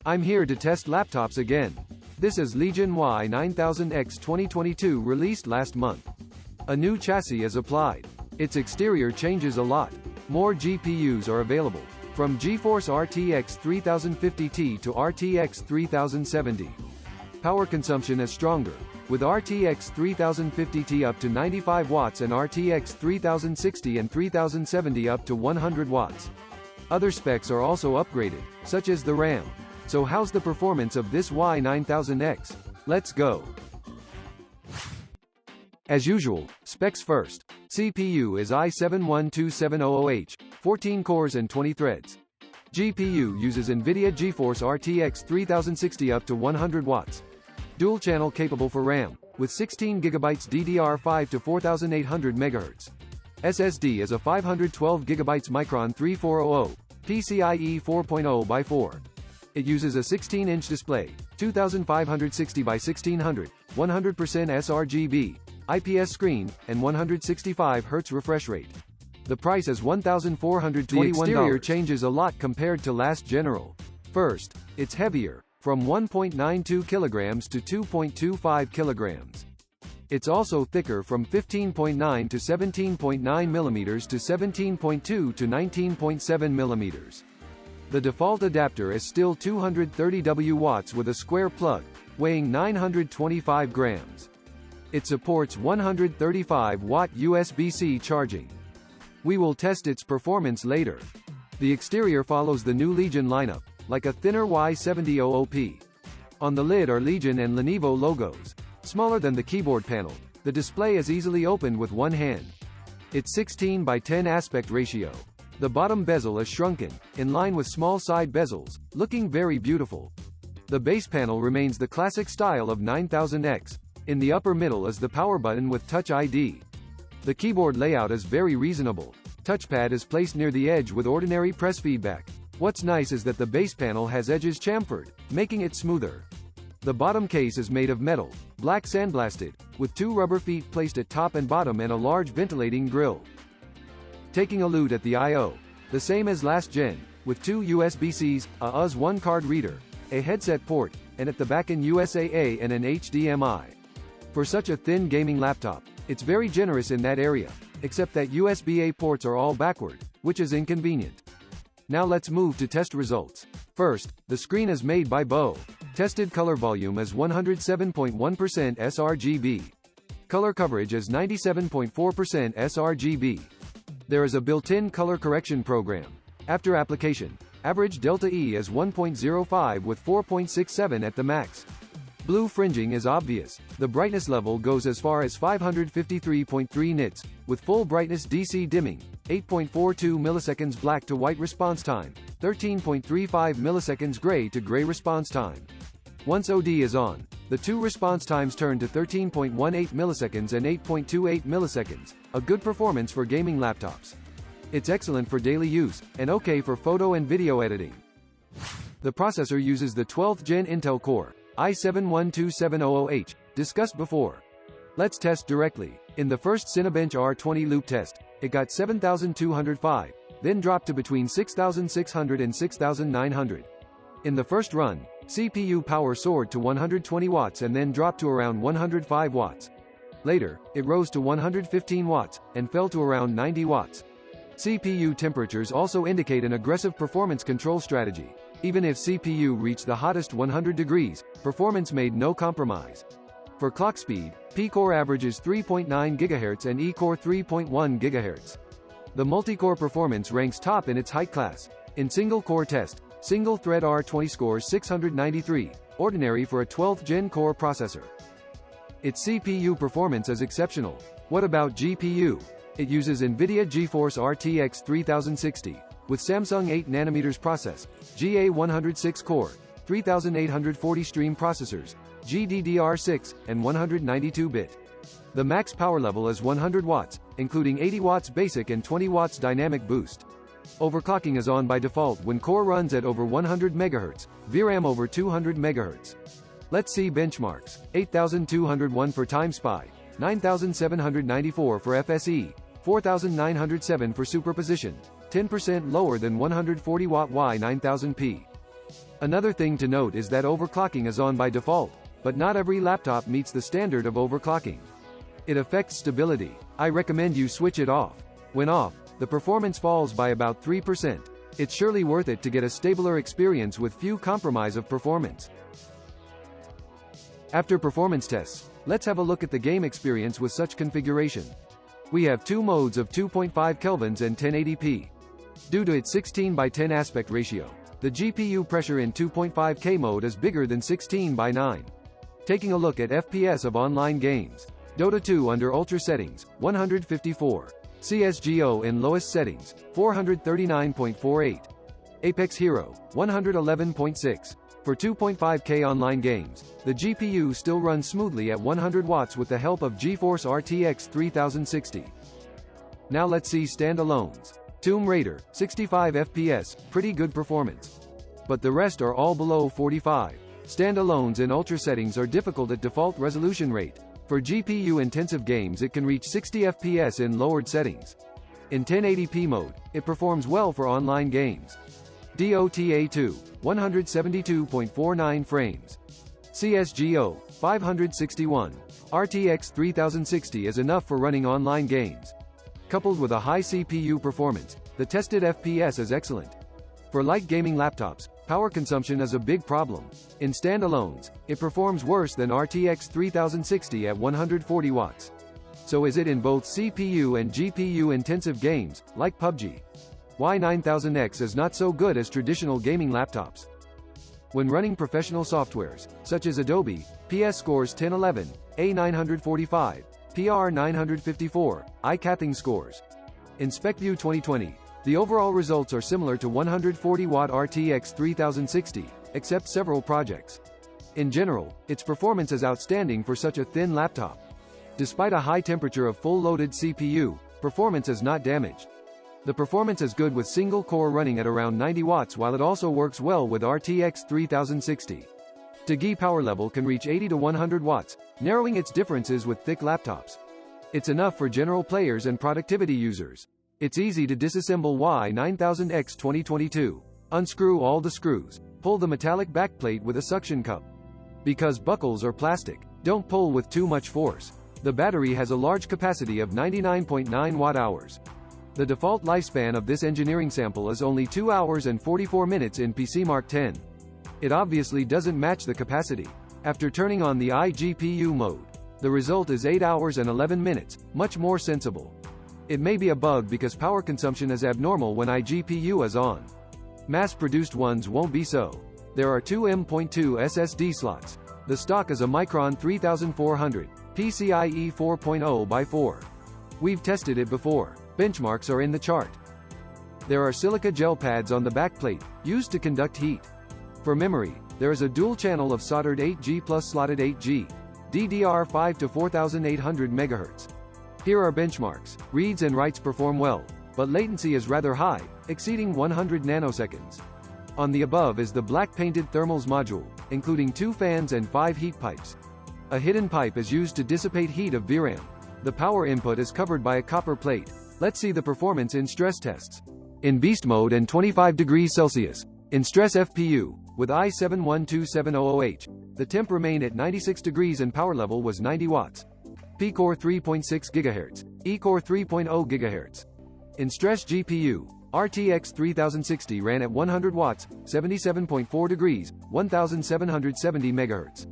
I'm here to test laptops again. This is Legion Y9000X 2022 released last month. A new chassis is applied. Its exterior changes a lot. More GPUs are available, from GeForce RTX 3050Ti to RTX 3070. Power consumption is stronger, with RTX 3050Ti up to 95 watts and RTX 3060 and 3070 up to 100 watts. Other specs are also upgraded, such as the RAM. So how's the performance of this Y9000X? Let's go. As usual, specs first. CPU is i7-12700H, 14 cores and 20 threads. GPU uses NVIDIA GeForce RTX 3060 up to 100 watts. Dual channel capable for RAM, with 16 GB DDR5 to 4800 MHz. SSD is a 512 GB Micron 3400, PCIe 4.0x4. It uses a 16-inch display, 2560 by 1600, 100% sRGB, IPS screen, and 165 Hz refresh rate. The price is $1,421. The exterior changes a lot compared to last general. First, it's heavier, from 1.92 kilograms to 2.25 kilograms. It's also thicker, from 15.9 to 17.9 millimeters to 17.2 to 19.7 millimeters. The default adapter is still 230W watts with a square plug, weighing 925 grams. It supports 135-watt USB-C charging. We will test its performance later. The exterior follows the new Legion lineup, like a thinner Y7000P. On the lid are Legion and Lenovo logos. Smaller than the keyboard panel, the display is easily opened with one hand. It's 16 by 10 aspect ratio. The bottom bezel is shrunken, in line with small side bezels, looking very beautiful. The base panel remains the classic style of 9000X. In the upper middle is the power button with Touch ID. The keyboard layout is very reasonable. Touchpad is placed near the edge with ordinary press feedback. What's nice is that the base panel has edges chamfered, making it smoother. The bottom case is made of metal, black sandblasted, with two rubber feet placed at top and bottom and a large ventilating grille. Taking a look at the I/O, the same as last gen, with two USB-Cs, a US1 card reader, a headset port, and at the back an USB-A and an HDMI. For such a thin gaming laptop, it's very generous in that area, except that USB-A ports are all backward, which is inconvenient. Now let's move to test results. First, the screen is made by BIBA. Tested color volume is 107.1% sRGB. Color coverage is 97.4% sRGB. There is a built-in color correction program. After application, average delta E is 1.05 with 4.67 at the max. Blue fringing is obvious. The brightness level goes as far as 553.3 nits, with full brightness DC dimming, 8.42 milliseconds black to white response time, 13.35 milliseconds gray to gray response time. Once OD is on, the two response times turn to 13.18 milliseconds and 8.28 milliseconds, a good performance for gaming laptops. It's excellent for daily use, and okay for photo and video editing. The processor uses the 12th Gen Intel Core, i7-12700H, discussed before. Let's test directly. In the first Cinebench R20 loop test, it got 7,205, then dropped to between 6,600 and 6,900. In the first run, CPU power soared to 120 watts and then dropped to around 105 watts. Later, it rose to 115 watts, and fell to around 90 watts. CPU temperatures also indicate an aggressive performance control strategy. Even if CPU reached the hottest 100 degrees, performance made no compromise. For clock speed, P-core averages 3.9 GHz and E-core 3.1 GHz. The multi-core performance ranks top in its height class. In single-core test, single-thread R20 scores 693, ordinary for a 12th Gen core processor. Its CPU performance is exceptional. What about GPU? It uses NVIDIA GeForce RTX 3060, with Samsung 8nm process, GA106 core, 3840 stream processors, GDDR6, and 192-bit. The max power level is 100 watts, including 80 watts basic and 20 watts dynamic boost. Overclocking is on by default when core runs at over 100 MHz, VRAM over 200 MHz. Let's see benchmarks. 8201 for TimeSpy, 9794 for FSE, 4907 for superposition, 10% lower than 140 watt Y9000P. Another thing to note is that overclocking is on by default, but not every laptop meets the standard of overclocking. It affects stability. I recommend you switch it off. When off, the performance falls by about 3%. It's surely worth it to get a stabler experience with few compromise of performance. After performance tests, let's have a look at the game experience with such configuration. We have two modes of 2.5 kelvins and 1080p. Due to its 16:10 aspect ratio, the GPU pressure in 2.5K mode is bigger than 16:9. Taking a look at FPS of online games. Dota 2 under Ultra settings, 154. CSGO in lowest settings, 439.48. Apex Hero, 111.6. For 2.5K online games, the GPU still runs smoothly at 100 watts with the help of GeForce RTX 3060. Now let's see standalones. Tomb Raider, 65 FPS, pretty good performance. But the rest are all below 45. Standalones in Ultra settings are difficult at default resolution rate. For GPU-intensive games it can reach 60 FPS in lowered settings. In 1080p mode, it performs well for online games. Dota 2, 172.49 frames. CSGO, 561. RTX 3060 is enough for running online games. Coupled with a high CPU performance, the tested FPS is excellent. For light gaming laptops, power consumption is a big problem. In standalones, it performs worse than RTX 3060 at 140 watts. So is it in both CPU and GPU intensive games, like PUBG? Why 9000X is not so good as traditional gaming laptops? When running professional softwares, such as Adobe, PS scores 1011, A945, PR 954, iCathing scores. In SpecView 2020, the overall results are similar to 140-watt RTX 3060, except several projects. In general, its performance is outstanding for such a thin laptop. Despite a high temperature of full-loaded CPU, performance is not damaged. The performance is good with single core running at around 90 watts while it also works well with RTX 3060. TGI power level can reach 80 to 100 watts, narrowing its differences with thick laptops. It's enough for general players and productivity users. It's easy to disassemble Y9000X 2022. Unscrew all the screws. Pull the metallic backplate with a suction cup. Because buckles are plastic, don't pull with too much force. The battery has a large capacity of 99.9 watt-hours. The default lifespan of this engineering sample is only 2 hours and 44 minutes in PCMark 10. It obviously doesn't match the capacity. After turning on the iGPU mode, the result is 8 hours and 11 minutes, much more sensible. It may be a bug because power consumption is abnormal when iGPU is on. Mass-produced ones won't be so. There are two M.2 SSD slots. The stock is a Micron 3400, PCIe 4.0x4. We've tested it before. Benchmarks are in the chart. There are silica gel pads on the backplate, used to conduct heat. For memory, there is a dual channel of soldered 8G plus slotted 8G, DDR5 to 4800 MHz. Here are benchmarks. Reads and writes perform well, but latency is rather high, exceeding 100 nanoseconds. On the above is the black-painted thermals module, including 2 fans and 5 heat pipes. A hidden pipe is used to dissipate heat of VRAM. The power input is covered by a copper plate. Let's see the performance in stress tests. In beast mode and 25 degrees Celsius. In stress FPU, with i7-12700H, the temp remained at 96 degrees and power level was 90 watts. P-core 3.6 GHz, E-core 3.0 GHz. In stress GPU, RTX 3060 ran at 100 watts, 77.4 degrees, 1770 MHz.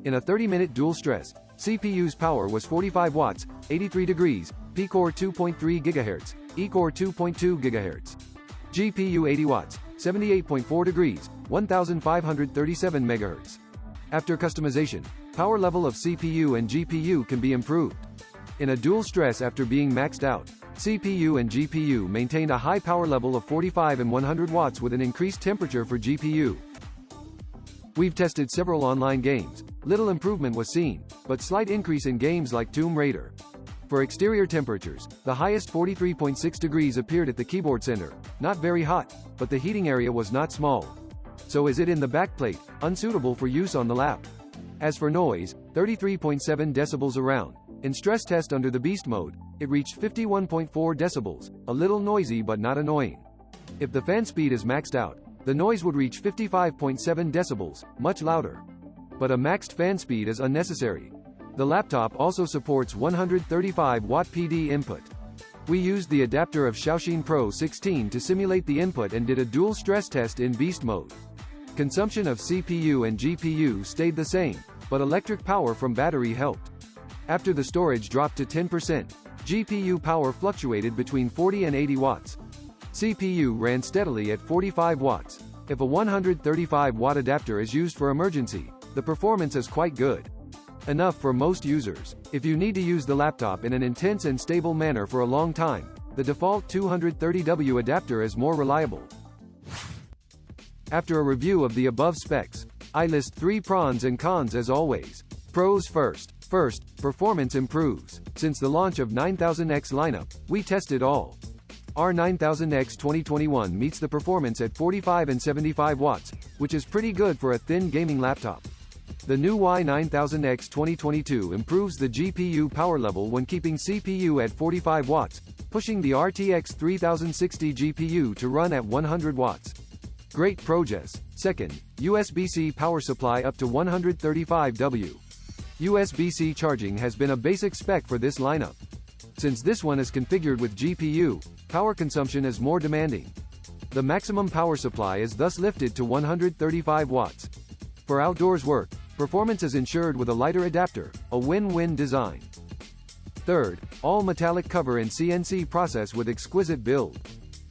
In a 30-minute dual stress, CPU's power was 45 watts, 83 degrees, P-core 2.3 GHz, E-core 2.2 GHz. GPU 80 watts, 78.4 degrees, 1537 MHz. After customization, power level of CPU and GPU can be improved. In a dual stress after being maxed out, CPU and GPU maintained a high power level of 45 and 100 watts with an increased temperature for GPU. We've tested several online games. Little improvement was seen, but slight increase in games like Tomb Raider. For exterior temperatures, the highest 43.6 degrees appeared at the keyboard center. Not very hot, but the heating area was not small. So is it in the backplate, unsuitable for use on the lap. As for noise, 33.7 decibels around. In stress test under the beast mode, it reached 51.4 decibels, a little noisy but not annoying. If the fan speed is maxed out, the noise would reach 55.7 decibels, much louder. But a maxed fan speed is unnecessary. The laptop also supports 135-watt PD input. We used the adapter of Xiaoxin Pro 16 to simulate the input and did a dual stress test in beast mode. Consumption of CPU and GPU stayed the same, but electric power from battery helped. After the storage dropped to 10%, GPU power fluctuated between 40 and 80 watts. CPU ran steadily at 45 watts. If a 135-watt adapter is used for emergency, the performance is quite good. Enough for most users. If you need to use the laptop in an intense and stable manner for a long time, the default 230W adapter is more reliable. After a review of the above specs, I list 3 pros and cons as always. Pros first. First, performance improves. Since the launch of 9000X lineup, we tested all. Our 9000X 2021 meets the performance at 45 and 75 watts, which is pretty good for a thin gaming laptop. The new Y9000X 2022 improves the GPU power level when keeping CPU at 45 watts, pushing the RTX 3060 GPU to run at 100 watts. Great progress. Second, USB-C power supply up to 135W. USB-C charging has been a basic spec for this lineup. Since this one is configured with GPU, power consumption is more demanding. The maximum power supply is thus lifted to 135 watts. For outdoors work, performance is ensured with a lighter adapter, a win-win design. Third, all metallic cover and CNC process with exquisite build.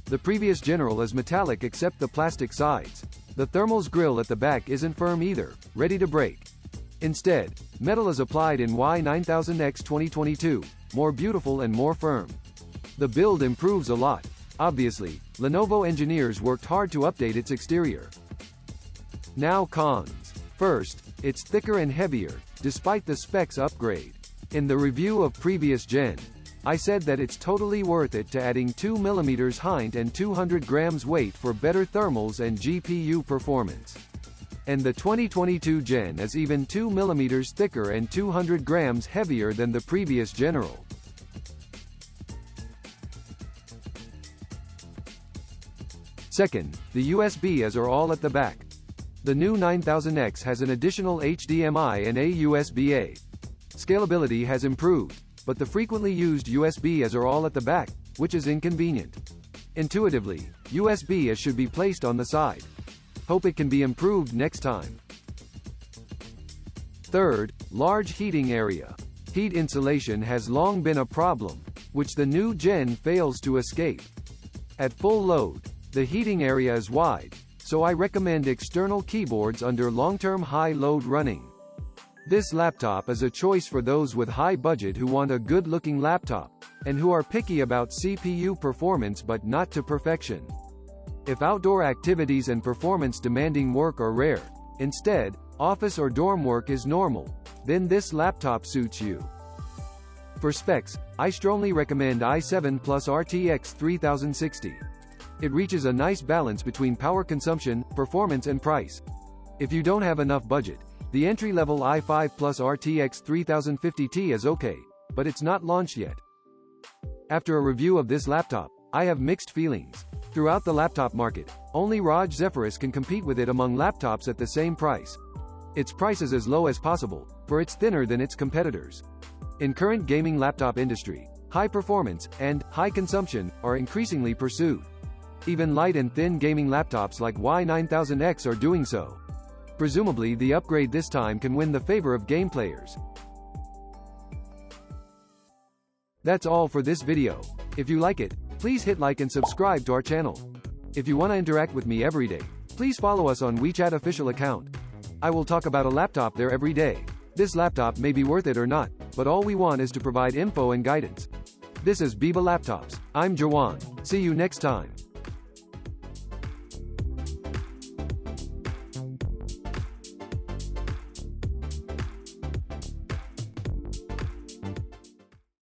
The previous General is metallic except the plastic sides. The thermal's grill at the back isn't firm either, ready to break. Instead, metal is applied in Y9000X 2022, more beautiful and more firm. The build improves a lot. Obviously, Lenovo engineers worked hard to update its exterior. Now cons. First, it's thicker and heavier, despite the specs upgrade. In the review of previous gen, I said that it's totally worth it to adding 2mm height and 200 grams weight for better thermals and GPU performance. And the 2022 gen is even 2mm thicker and 200 grams heavier than the previous General. Second, the USBs are all at the back. The new 9000X has an additional HDMI and a USB-A. Scalability has improved, but the frequently used USBs are all at the back, which is inconvenient. Intuitively, USB-As should be placed on the side. Hope it can be improved next time. Third, large heating area. Heat insulation has long been a problem, which the new gen fails to escape. At full load, the heating area is wide, so I recommend external keyboards under long-term high load running. This laptop is a choice for those with high budget who want a good-looking laptop, and who are picky about CPU performance but not to perfection. If outdoor activities and performance-demanding work are rare, instead, office or dorm work is normal, then this laptop suits you. For specs, I strongly recommend i7 Plus RTX 3060. It reaches a nice balance between power consumption, performance and price. If you don't have enough budget, the entry-level i5 Plus RTX 3050 is okay, but it's not launched yet. After a review of this laptop, I have mixed feelings. Throughout the laptop market, only ROG Zephyrus can compete with it among laptops at the same price. Its price is as low as possible, for it's thinner than its competitors. In current gaming laptop industry, high performance and high consumption are increasingly pursued. Even light and thin gaming laptops like Y9000X are doing so. Presumably the upgrade this time can win the favor of game players. That's all for this video. If you like it, please hit like and subscribe to our channel. If you want to interact with me every day, please follow us on WeChat official account. I will talk about a laptop there every day. This laptop may be worth it or not, but all we want is to provide info and guidance. This is BIBA Laptops. I'm Jawan. See you next time.